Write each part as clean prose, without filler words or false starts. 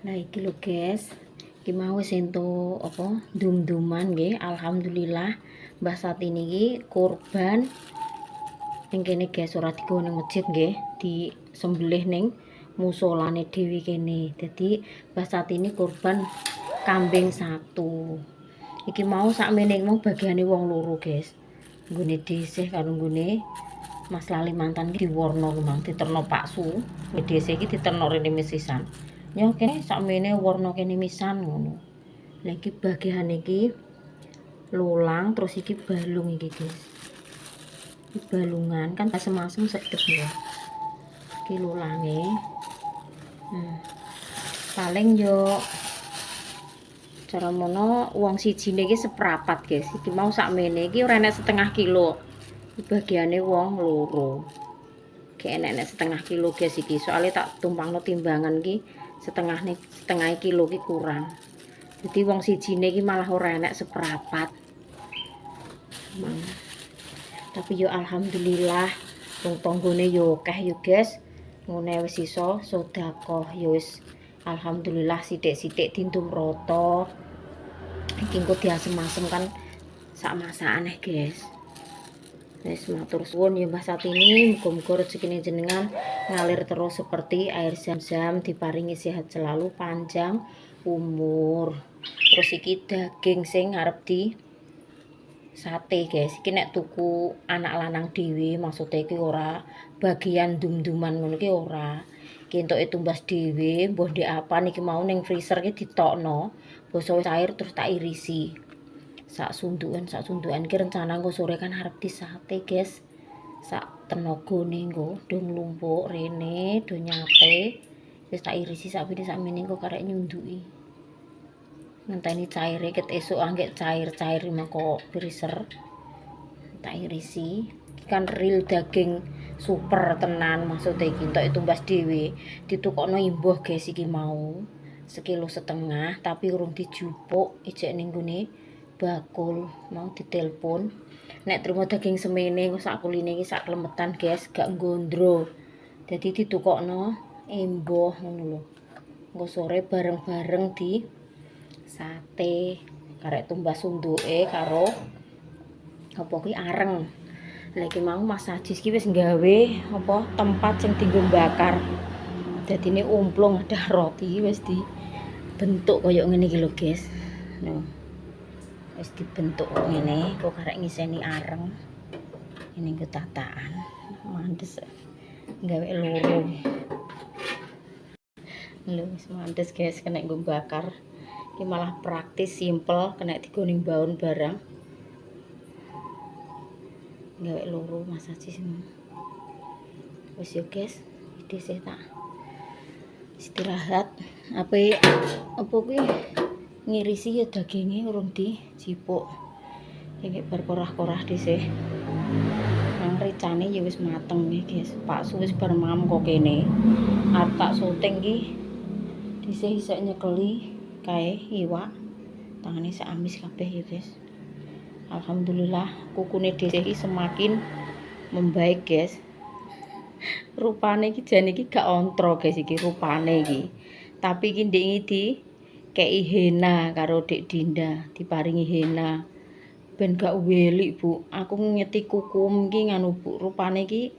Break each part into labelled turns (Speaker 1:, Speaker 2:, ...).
Speaker 1: Nah iki lho guys, iki mau wis entuk apa dum-duman nggih. Alhamdulillah Mbah Satini iki kurban ning kene guys, ora digawa ning masjid nggih, disembelih ning musolane dhewe kene. Dadi Mbah Satini kurban kambing 1. Iki mau sakmene mau bagiane wong loro guys. Nggone dhisik karo nggone Mas Lali mantan iki diwarna memang diterno paksu. Dhisik iki diterno rene misisan. Yo kene sakmene warna kene misan ngono. Lah iki bagian iki lulang, terus iki balung iki guys. Iki balungan kan asem-asem sedep ya. Iki lulange. Paling yo cara mono wong sijine iki seprapat guys. Iki mau sakmene iki ora enek setengah kilo. Iki bagiane wong loro. Kayak enek setengah kilo guys iki. Soalnya tak tumpangno timbangan iki setengah kilo iki kurang. Jadi wong sijine iki malah ora enek seprapat. Tapi yo alhamdulillah wong tanggane yo akeh yo guys. Ngene wis iso sedekah yo wis alhamdulillah sithik-sithik dindum rata. Iki engko diasem-asem kan sak masakane guys. Wis matur suwun ya Mbah Satini, muga-muga rezekine jenengan ngalir terus seperti air zam-zam, diparingi sehat selalu, panjang umur. Terus iki daging sing arep di sate guys. Iki nek tuku anak lanang dhewe maksudnya iki ora bagian dum-duman ngono iki ora. Iki entuke tumbas dhewe, mbah ndek apa niki mau ning freezer iki ditokno. Basa wis cair terus tak irisi. Sak sundukan ki rencana nggo sore kan arep disate guys. Sak tenagane nggo do nglumpuk rene do nyape. Wis tak irisi sakmene engko karek nyunduki. Ngenteni caire ket esuk anggek cair-cair mengko freezer. Tak irisi. Iki kan real daging super tenan maksudnya iki entuk tumbas dhewe. Ditukokno imbuh guys iki mau. 1,5 kilo tapi urung dijupuk ijek ning gone bakul mau ditelepon nek trimo daging semene sak kuline iki sak klemetan guys gak gondro jadi ditukokno emboh ngono lho engko sore bareng-bareng di sate karek tumbas sunduke karo apa kuwi areng lagi mau Mas Ajis ki wis nggawe apa tempat sing dienggo bakar dadine umplung ada roti wis dibentuk koyo ngene iki lho guys no. Wis dibentuk ngene kok karek ngiseni areng ini ku tataan mandes gawe loro lho wis mandes guys kena nggo bakar iki malah praktis simple kena digone baun barang gawe loro Mas Ajis wis yo guys iki sih tak istirahat apa kuwi ngirisi ya dagingnya urung dijipuk iki berkorah-korah dhisik nang ricane ya wis mateng nih guys paksu wis bar mam kok kene arep tak syuting iki dhisik isek nyekeli kae iwak tangane sak amis kabeh ya guys alhamdulillah kukune dhisik iki semakin membaik guys rupane iki jane iki gak ontro guys iki rupane iki tapi iki ndek iki kei hena karo Dek Dinda diparingi hena ben gak welik Bu aku ngeti kukum iki nganu Bu rupane iki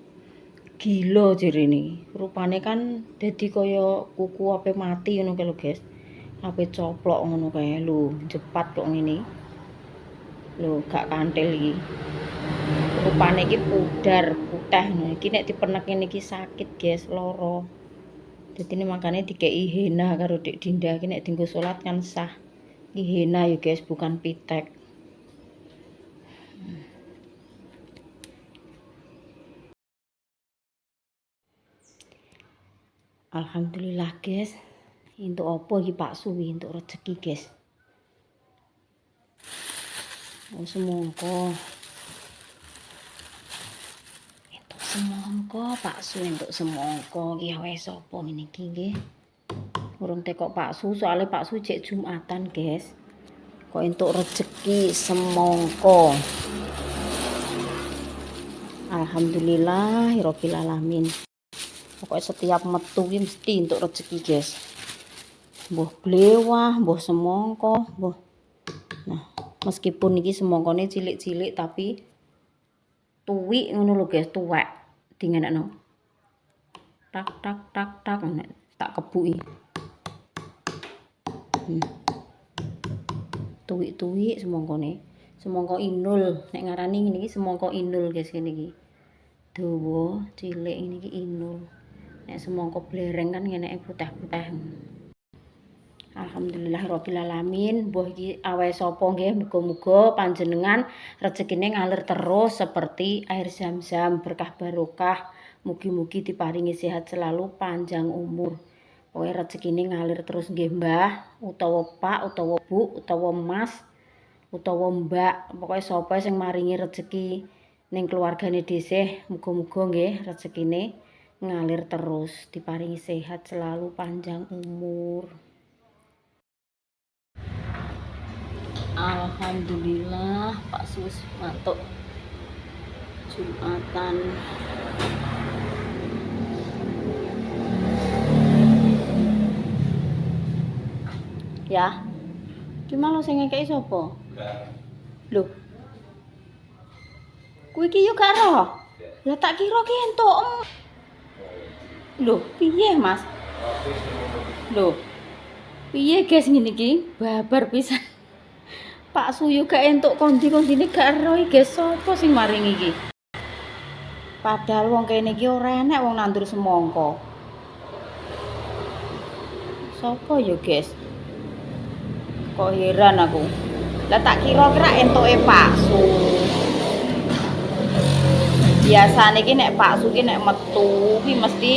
Speaker 1: gila jerene rupane kan dadi kaya kuku ape mati ngono kae lho guys ape coplok ngono kae lho jepat kok ngene lho gak kantil iki rupane iki pudar putih ngono iki nek dipenek ngene iki sakit guys loro jadi ini makanya dikei hena karo Dek Dinda iki nek dienggo salat kan sah. Iki hena ya guys, bukan pitek. Alhamdulillah guys. Entuk apa iki Pak Suwi entuk rezeki guys. Semongko. Semongko Pak Su entuk semongko iki wae sapa ngene iki nggih. Urung tekok Pak Su soalnya Pak Su cek Jumatan, guys. Kok entuk rezeki semongko. Alhamdulillahirabbil alamin. Pokoknya setiap metu iki mesti entuk rezeki, guys. Mbuh blewah, mbuh semangka, mbuh. Nah, meskipun iki semangkane cilik-cilik tapi tuwik ngono lho guys, tuwek dingenekno. Tak tak tak tak tak kebuki. Tuwik-tuwik semangkane. Semangka inul, nek ngarani ngene iki semangka inul guys ngene iki. Dawa, cilik ngene iki inul. Nek semangka blereng kan ngeneke putih-putih. Alhamdulillahirabbil alamin. Mbuh iki awe sapa nggih muga-muga panjenengan rezekine ngalir terus seperti air zam-zam berkah barokah. Mugi-mugi diparingi sehat selalu, panjang umur. Pokoke rezekine ngalir terus nggih Mbah, utawa Pak, utawa Bu, utawa Mas, utawa Mbak. Pokoke sapa sing maringi rezeki ning keluargane dhisik, muga-muga nggih rezekine ngalir terus, diparingi sehat selalu, panjang umur. Alhamdulillah Pak Sus mantuk Jumatan. Ya. Gimana sing ngekeki sapa? Lho. Kuwi iki yo gak roh. Lah tak kira ki entuk. Lho, piye Mas? Lho. Piye guys ngene iki? Babar pisan. Pak Suyu gak entuk kondi-kondine gak ero iki guys, sapa sing maringi iki? Padahal wong kene iki ora enek wong nandur semangka. Sapa ya guys? Kok heran aku. Lah tak kira-kira entuke Pak Su. Biasane iki nek Pak Su ki nek metu ki mesti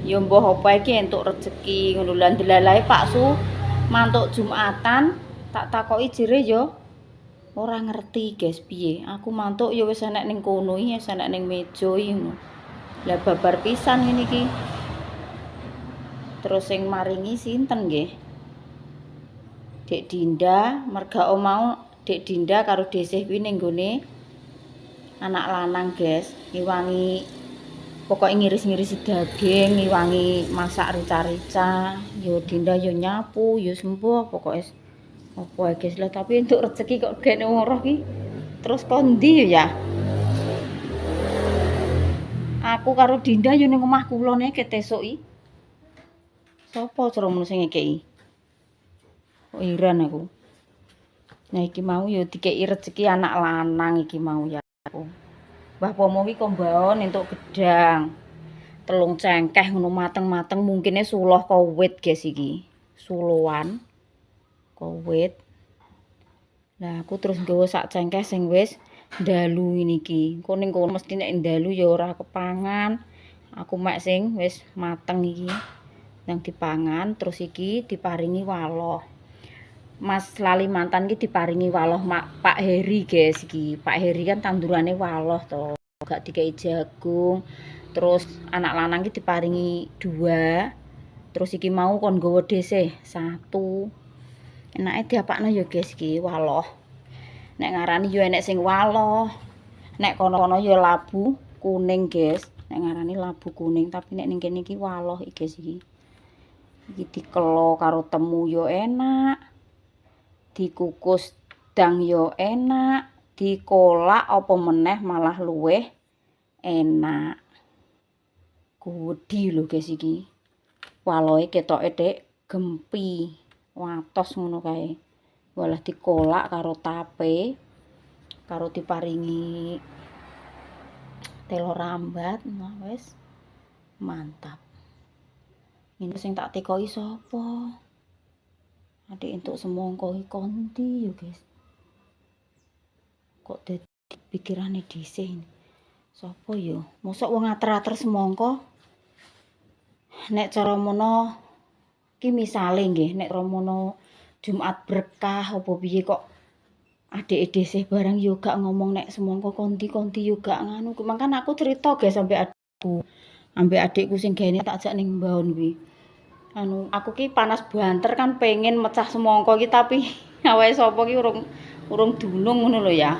Speaker 1: ya mbah apa iki entuk rezeki ngono lho. Delalahe Pak Su mantuk Jumatan. Tak takoki jere yo ora ngerti guys piye. Aku mantuk ya wis enek ning kono iki, wis enek ning meja iki ngono. Lah babar pisan ngene iki. Terus sing maringi sinten nggih? Dek Dinda, merga mau Dek Dinda karo Desih kuwi ning gone anak lanang guys, ngiwangi pokoke ngiris-ngiris daging, ngiwangi masak rica-rica. Yo Dinda yo nyapu, yo sembuh pokoke apa guys lah, tapi untuk rezeki kok gene wong roh ki terus kondi ya. Aku karo Dinda yo ning omah kula nek ketesuki. Sopo cara mun sing ngekeki? Kok heran aku. Nah iki mau yo dikeki rezeki anak lanang iki mau ya aku. Mbah Pomo ki kok mbaon entuk gedang. Telung cengkeh ngono mateng-mateng mungkine suloh kowit guys iki. Suloan. Kowit. Lah aku terus nggawa sak cengkeh sing wis ndalu ngene iki. Engko ning kono mesti nek ndalu ya ora kepangan. Aku mek sing wis mateng iki. Yang dipangan terus iki diparingi waloh. Mas lali mantan ki diparingi waloh Pak Heri guys iki. Pak Heri kan tandurane waloh to. Gak dikei jagung. Terus anak lanang ki diparingi 2. Terus iki mau kon nggawa dhisih 1. Enake diapakno ya guys iki waloh. Nek ngarani yo enek sing waloh. Nek kono-kono ya labu kuning guys. Nek ngarani labu kuning tapi nek ning kene iki waloh iki guys iki. Iki dikelo karo temu yo enak. Dikukus dang yo enak. Dikolak apa meneh malah luweh enak. Gudi lho guys iki. Walohe ketoke dek gempi. Watos ngono kae. Walah dikolak karo tape, karo diparingi telur rambat, nah wis mantap. Ini sing tak tekoki sapa? Adik entuk semangka iki kondi yo guys. Kok dadi pikirane dhisik. Sapa yo? Mosok wong ater-ater semangka? Nek cara mono ki misale nggih nek romono Jumat berkah apa piye kok adike Desih barang yo gak ngomong nek semangka kondi-kondi yo gak nganu. Mangkan aku cerita guys sampe adikku. Ambek adikku sing gene tak jak ning mbaon kuwi. Anu aku ki panas banter kan pengen mecah semangka ki tapi awake sapa ki urung dunung ngono lho ya.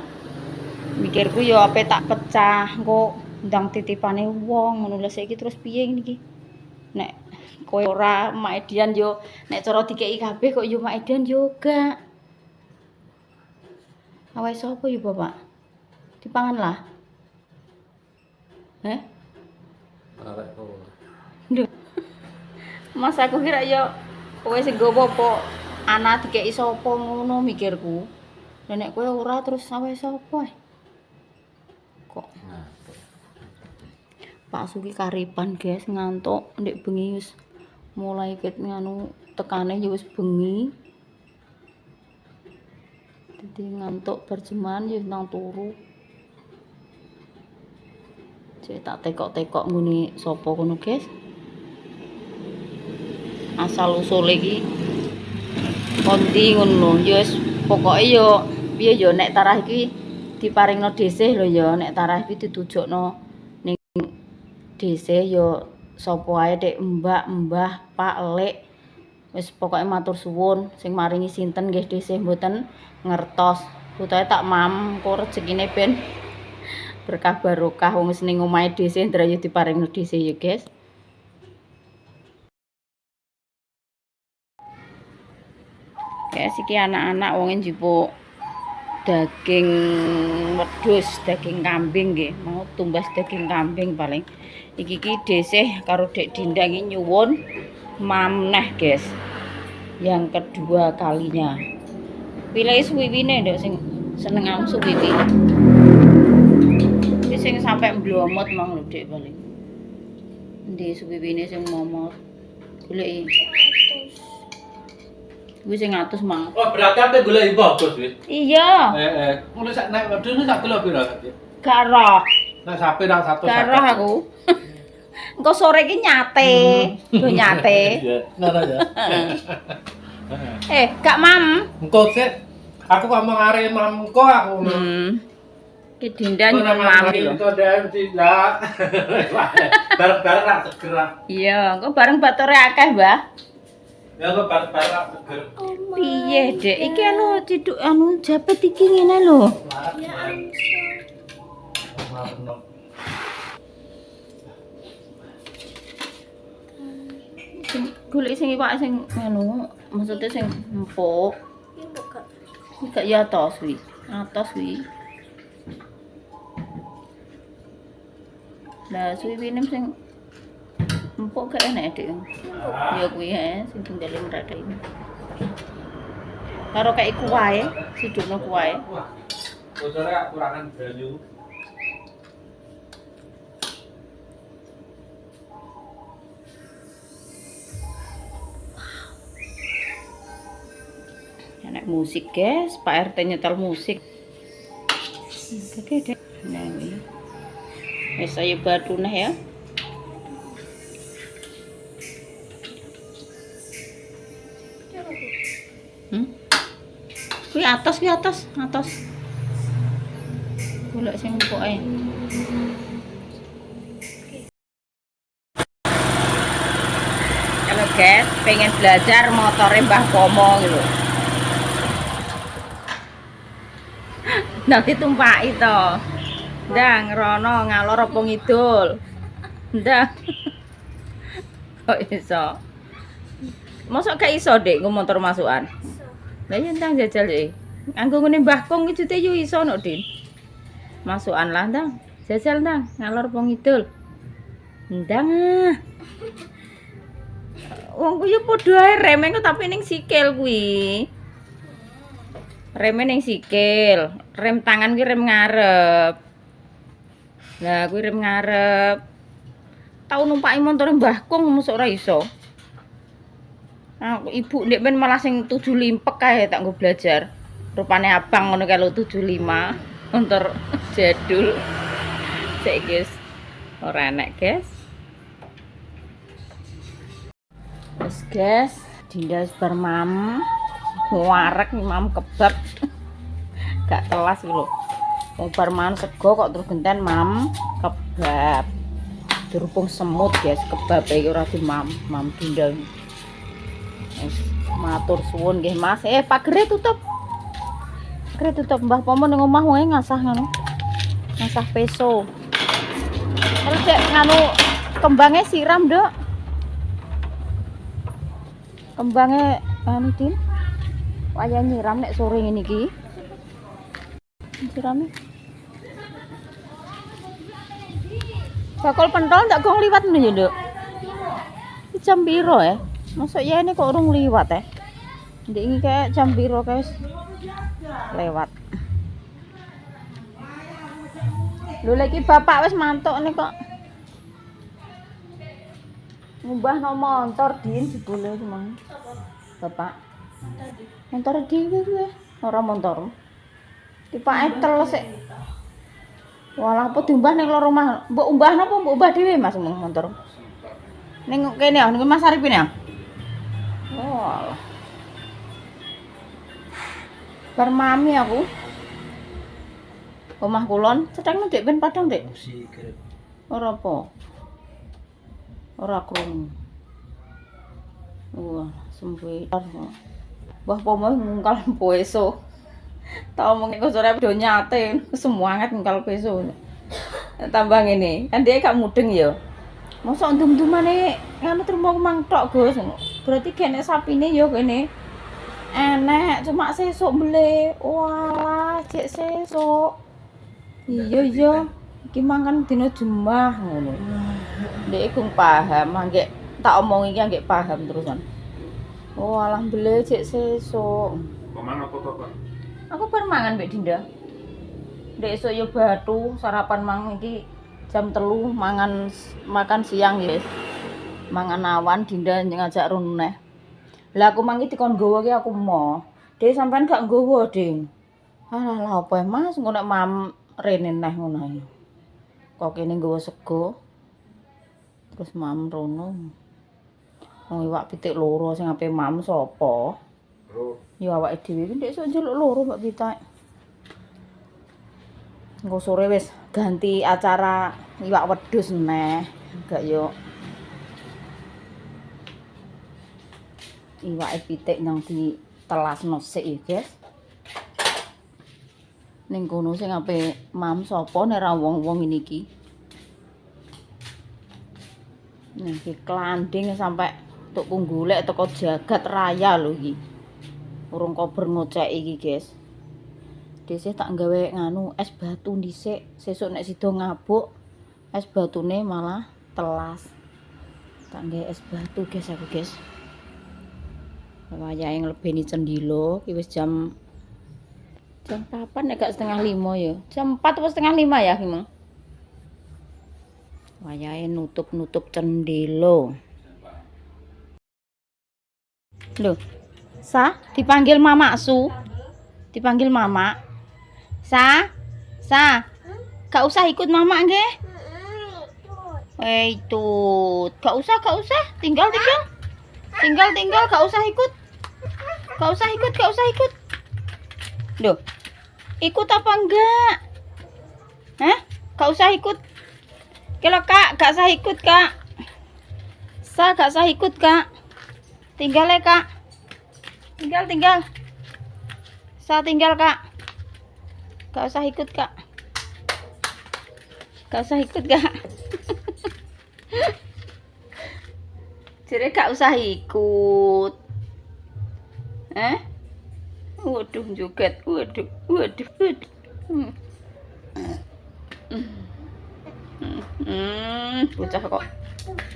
Speaker 1: Mikirku yo ape tak pecah engko ndang titipane wong ngono lho saiki terus piye ngene iki. Nek Kowe ora Mak Edian yo nek cara dikeki kabeh kok yo Mak Edian yo gak. Awake sapa yo Bapak? Dipangan lah.
Speaker 2: Arek kowe.
Speaker 1: Lho. Mas aku kira yo kowe sing nggowo apa anak dikeki sapa ngono mikirku. Lah nek kowe ora terus awake sapa? Kok Pak Suki karipan guys ngantuk ndek bengi wis mulai ket nganu tekane ya wis bengi. Dadi ngantuk berjemahan ya nang turu. Cek tak tekok-tekok nggone sapa kono guys. Asal usule iki kondi ngono ya wis pokoke yo piye yo nek tarah iki diparingno dhisih lho ya nek tarah iki ditujukno ning dhisih yo sapa ae Dik Mbak, Mbah, Pak, Lek wis pokoke matur suwun sing maringi sinten nggih dhisih mboten ngertos. Utahe tak mam kok rezekine ben berkah barokah wong wis ning omahe dhisih ndrayu diparingno dhisih ya guys. Guys iki anak-anak wong njupuk daging wedhus, daging kambing nggih. Mau tumbas daging kambing paling. Iki dhisih karo Dek Dinda iki nyuwun mamneh, guys. Yang kedua kalinya. Pilih suwiwine nduk sing seneng am suwiwi. Iki sing sampe mblomot mang lho Dek paling. Endi suwiwine sing momot? Goleki. Kuwi sing 100 mang.
Speaker 2: Oh, berarti ape golek bagus wis.
Speaker 1: Iya.
Speaker 2: Ngono sak nek wedhus sak kilo piro?
Speaker 1: Gak roh.
Speaker 2: Nek sapi rak 100.
Speaker 1: Gak roh aku. Engko sore iki nyate. Lho nyate.
Speaker 2: Iya, ngono ya.
Speaker 1: Gak mam.
Speaker 2: Engko sik aku ngomong arek mam engko aku.
Speaker 1: Ki Dinda nyuwun mam lho.
Speaker 2: Engko dhewe tindak. Bareng-bareng rak seger.
Speaker 1: Iya, engko bareng batore akeh, Mbah.
Speaker 2: Ya kok bareng-bareng rak seger.
Speaker 1: Piye, Dek? Iki anu ciduk anu japet iki ngene lho.
Speaker 2: Ya ampun.
Speaker 1: Golek sing iwak sing anu, maksudnya sing empuk. Iki gak ya atos wi. Atos wi. Lah suwiwine sing empuk gak enak Dik. Ya kuwi sing tinggal mrada ini. Karo kayak iku wae, sidukno ku wae.
Speaker 2: Wah. Bocore kurangan banyu.
Speaker 1: Enak musik guys, Pak RT nyetel musik. Oke deh. Nah ini. Wis ayo batu nah ya. Kuwi atas, atas. Golek sing empuk ae. Halo guys, pengen belajar motore Mbah Pomo gitu. Nah ditumpaki to. Ndang rono ngalor apa ngidul. Ndang. Kok iso? Mosok gak iso, Dik, nggo motor masukan. Lah ya ndang jajal iki. Anggo ngene Mbah Kong iki jute yo iso no, Din. Masukan lah ndang. Jajal ndang ngalor apa ngidul. Ndang. Wong ku yo padha ae reme kok tapi ning sikil kuwi. Reme ning sikil, rem tangan ki rem ngarep. Lah kuwi rem ngarep. Tau numpaki montore Mbah Kong mosok ora iso. Aku ibu ndek men malah sing 7 limpek kae tak nggo belajar. Rupane abang ngono kae lho 75 motor jadul. Sik guys. Ora enak, guys. Wes guys, Dinda bar mam. Warek mam kebab. Gak kelas iki lho. Wong bar mangan sego kok terus genten mam kebab. Dirupung semut guys, kebab iki ora di mam Dinda. Matur suwun nggih Mas. Pagere tutup. Pagere tutup Mbah Pomo ning omah wae ngasah ngono. Ngasah peso. Terus cek nganu kembangnya siram, Dok. Kembangnya anu Din. Wayah nyiram nek sore ngene iki. Sirame. Bakul pentol ndak gong liwat ngono ya, Nduk. Iki jam piro ya? Masuk ya ini kok urung liwat ya? Ndek iki kayak jam piro guys? Lewat. Lho lagi bapak wis mantuk nih kok. Ngubah no motor Din jebule semang. Bapak. Motor dhewe kuwi. Ora motor. Dipake tel sik. Walah apa diumbah ning loro omah. Mbok umbah napa mbok ubah dhewe Mas motor. Ning kene ya, ning Mas Arifin ya. Oh. Bar mami aku. Omah kulon, cethekno Dik ben padang Dik. Ora apa. Ora krungu. Wah, sembuh. Wah, pomo ngungkal poeso. Tau mengko sore do nyate semangat ngungkal peso. Tambah ngene, kan dia gak mudeng ya. Mosok ndum-ndumane ngono trimo mang tok, Gus. Berarti genek sapine ya kene. Enek cuma sesuk mbele. Walah, cek sesuk. Iya. Iki mangan dina Jumat ngono. Ndek iku paham, mangke tak omongi iki nggih paham terusan. Oh, alah mbele cek sesuk.
Speaker 2: Kemana apa Bapak?
Speaker 1: Aku bar mangan Mbak Dinda. Ndek esuk yo batu sarapan mang iki jam 3 makan siang ya. Mangan awan Dinda ngajak rono neh. Lah aku mangi dikon nggawa ki aku mau. Dek sampean gak nggawa, Ding. Alah apa Mas engko nek mam rene neh ngono ae. Kok kene nggawa sego. Terus mam rono. Wong iwak pitik loro sing ape mam sapa? Ya awake dhewe iki ndek sok njaluk loro Mbak Pitak. Engko sore wis ganti acara iwak wedhus neh. Enggak yo. Iwake pitik nang ditelasno sik ya, Guys. Ning kono sing ape mam sapa nek ra wong-wong ngene iki. Nih iki klanding sampai tuk punggulek teko jagat raya lho iki. Urung kober ngocek iki, Guys. Dhisik tak nggawe nganu es batu dhisik, sesuk nek sida ngabuk es batune malah telas. Tak nggawe es batu, Guys, aku, Guys. Wayahe nglebeni cendhilo, iki wis jam kapan nek gak 4:30 ya. Jam 4 atau 4:30 ya, Kimeng. Wayahe nutup cendhilo. Loh. Dipanggil Mama Su. Dipanggil Mama. Sa. Gak usah ikut Mama nggih. Itu. Gak usah. Tinggal. Gak usah ikut. Gak usah ikut. Loh. Ikut apa enggak? Hah? Gak usah ikut. Kalau Kak, gak usah ikut, Kak. Gak usah ikut, Kak. Tinggal ya, Kak. Tinggal. Tinggal, Kak. Gak usah ikut, Kak. Jadi gak usah ikut. Waduh, joget. Waduh. Bocah kok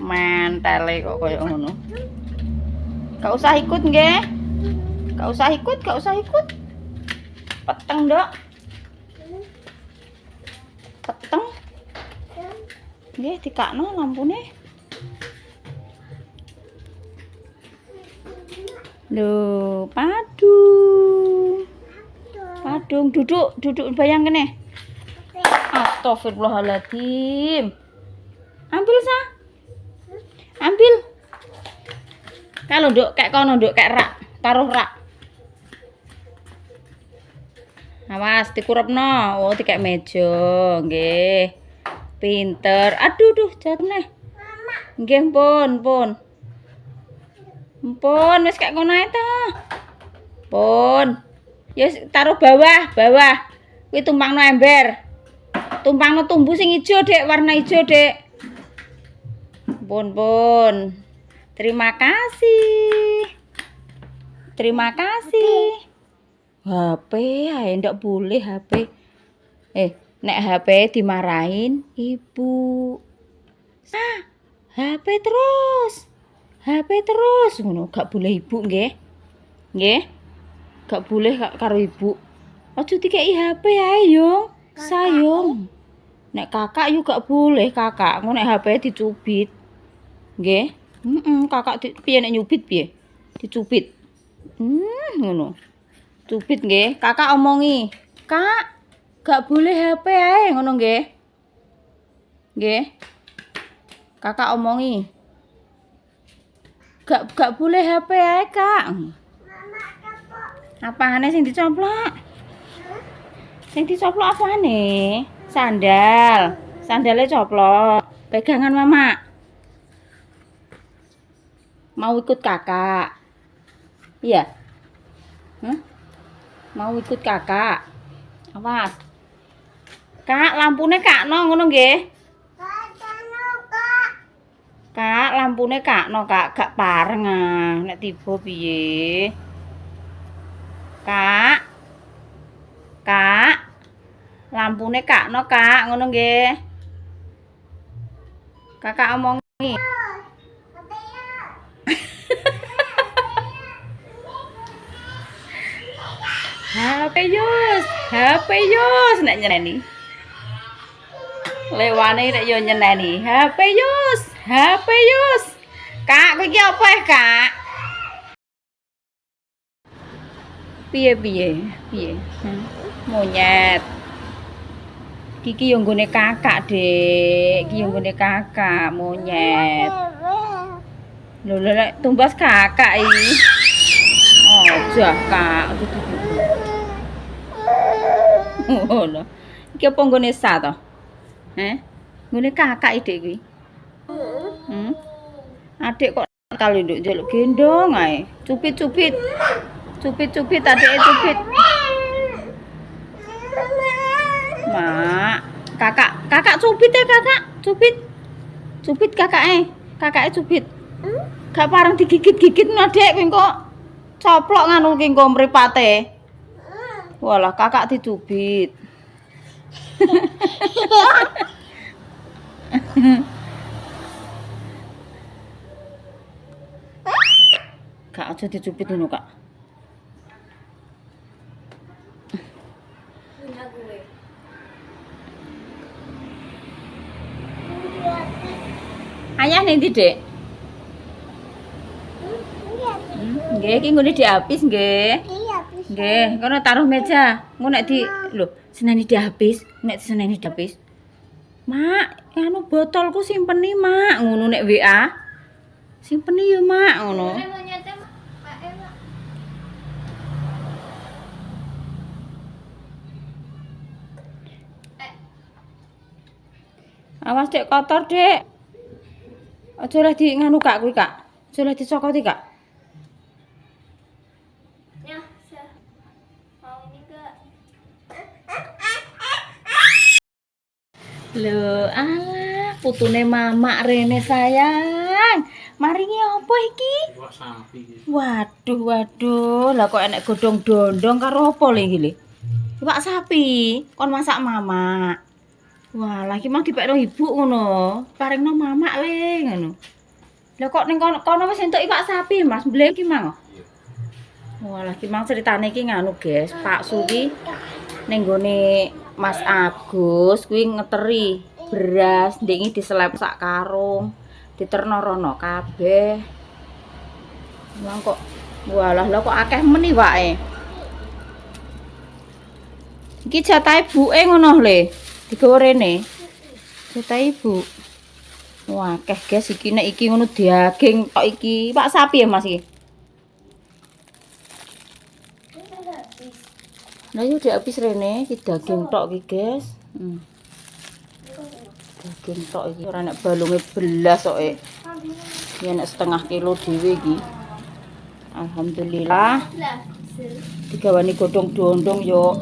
Speaker 1: mentele kok koyo ngono. Gak usah ikut nggih. Gak usah ikut. Peteng, Dok. Peteng. Nggih, dikakno lampune. Loh, Padung, duduk bayang kene. Astagfirullahaladzim. Ambil. Kalau Nduk kayak kono Nduk kayak rak, taruh rak. Awas dikurepno. Oh, dikek meja, nggih. Pinter. Aduh, jatuh neh. Nggih, pun. Pun wis kayak kono ae ta. Pun. Ya taruh bawah. Kuwi tumpangno ember. Tumpangno tumbuh sing ijo, Dek, warna ijo, Dek. Pun. Terima kasih. Terima kasih. HP ae ndak boleh HP. Nek HP dimarahin ibu. HP terus. HP terus ngono, gak boleh ibu nggih. Nggih. Gak boleh karo ibu. Aja dikeki HP ae yo. Sayang. Nek kakak yo gak boleh kakak, ngono nek HP dicubit. Nggih. Kakak piye nek nyubit piye? Dicubit. Ngono. Cubit nggih. Kakak omongi. Kak, gak boleh HP ae ngono nggih. Nggih. Kakak omongi. Gak boleh HP ae, Kak. Apane sing dicoplok? Sing dicoplok apane? Sandal. Sandalnya coplok. Pegangan Mama. Mau ikut kakak? Iya. Mau ikut kakak? Awas. Kak, lampune kakno ngono nggih. Kak, lampune kakno, Kak. Gak pareng ah. Nek tiba piye? Kak. Kak. Lampune kakno, Kak. Ngono nggih. Kakak omongi. HP Yus nek nyeneni. Lewane nek yo nyeneni. HP Yus. Kak, kowe iki apa Kak? Piye? Monyet. Iki yo nggone kakak, Dek. Iki yo nggone kakak, monyet. Lho lek tumbas kakak iki. Aja, Kak. Ngono. Iki apa nggone sa to? Nggone kakak Dik kuwi. Adik kok kali nduk njaluk gendong ae. Cupit. Cupit adike cupit. Mak, kakak cupit ya kakak. Cupit kakake. Kakake cupit. Gak pareng digigit-gigit Adek kowe kok coplok nganu ki nggo mripate. Walah kakak dicubit. Kak aja dicubit ngono, Kak. Ayah ning ndi, Dek? Nggih, iki nggone diapis nggih. Nggih, kono taruh meja. Engko nek lho, seneni diapis, nek diseneni diapis. Mak, anu botolku simpeni, Mak. Ngono nek WA. Simpeni ya, Mak, ngono. Awas Dek kotor, Dek. Aja oleh di nganu Kak kuwi, Kak. Aja oleh dicokoti, Kak.
Speaker 3: Ya, mau ini Kak.
Speaker 1: Lho, alah, putune Mama rene sayang. Maringi apa iki? Waduh. Lah kok enek godhong dondong karo apa lho iki lho? Iwak sapi. Kon masak Mama. Wah, lagi mah dipekno ibu ngono. Paringno Mama le ngono. Lah kok ning kono wis entuk iwak sapi, Mas. Mbleh iki mang. Wah, lagi mang ceritane iki nganu, guys. Pak Su ki ning gone Mas Agus kuwi ngeteri beras, ndek diselep sak karung, diterno rono kabeh. Lah kok walah lho kok akeh men iwake. Iki jatah ibuke ngono le. Digawa rene. Jatah ibu. Wah, akeh guys iki nek iki ngono daging tok iki. Pak sapi ya Mas iki. Nah, yo dihabis rene iki daging tok iki, guys. Daging tok iki ora nek balunge belas soke. Ya nek setengah kilo dhewe iki. Alhamdulillah. Digawani godhong dondong yo.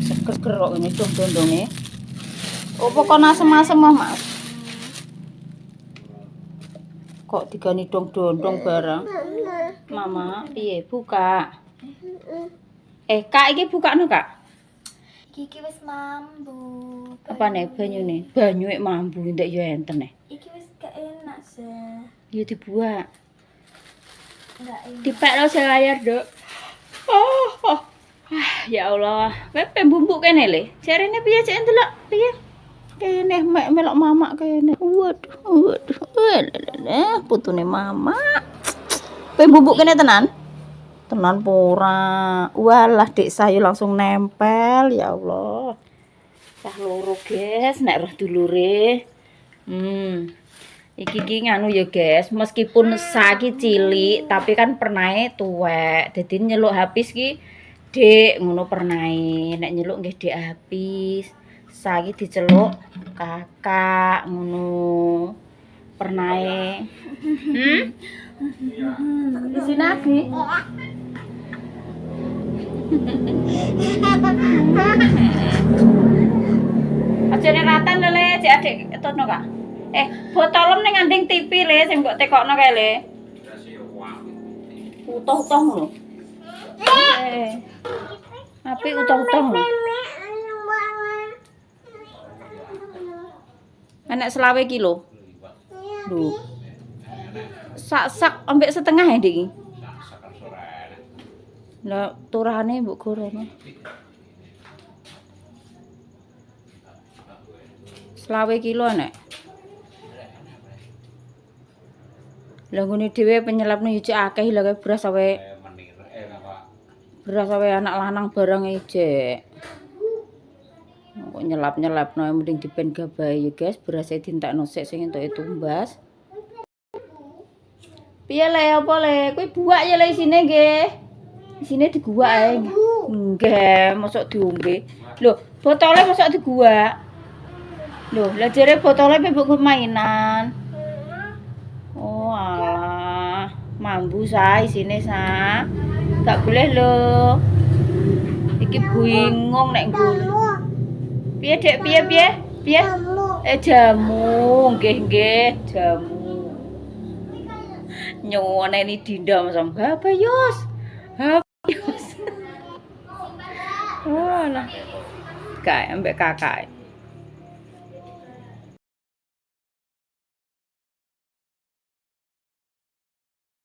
Speaker 1: Seger-seger kok ngene dondonge. Opo kon asem-asem Mas? kok digani dong-dondong bareng. Mama, piye buka? Kak iki bukakno, Kak.
Speaker 3: Iki wis mambu.
Speaker 1: Apa nih banyune? Banyu mambu ndak yo enten.
Speaker 3: Iki wis gak enak sih.
Speaker 1: Ya dibuat.
Speaker 3: Enggak enak.
Speaker 1: Dipekno selayar, Dok. Oh. Ya Allah, kowe bumbuk kene le. Jarene piye cek ndelok? Piye? Kene melok mamak kene. Waduh. Putune mama. Kowe bumbuk kene tenan? Tenan pora. Walah, Dik sayu langsung nempel, ya Allah. Cah loro, guys, nek roh dulure. Iki nganu ya, guys, meskipun saki cilik, tapi kan pernae tuwek. Dadi nyeluk habis ki, Dik, ngono pernae. Nek nyeluk nggih Dik habis. Saki diceluk kakak ngono. Pernae. Di sini Abi. Aja neratan lho le, cek adik ketutno Kak. Botolem ning nganding TV le sing mbok tekokno kae le. Utuh-utuh lho. Api utuh-utuh lho. Enak 20 kilo. Lho. Sak ambek setengah ya, Dik. Lah turane mbok goreng. 20 kilo nek. Lah ngene dhewe penyelapne yo cek akeh lha beras awe. Beras awe anak lanang barang ejek. Kok nyelap-nyelapno mending dipen gabahe ya guys, berase dientekno sik sing entuke tumbas. Piye le apa le? Kowe buak ya le isine nggih. Isine diguak ae. Nggih, mosok diombe. Lho, botole mosok diguak. Lho, lah jere botole mbok mainan. Oh alah, mambu sa isine sa. Gak boleh lho. Iki bingung nek nggo. Piye Dek, piye? Jamu, nggih, jamu. Nyuwuneni Dinda masam. Habayos. Habayos. Oh lah. Kae ambek kakak.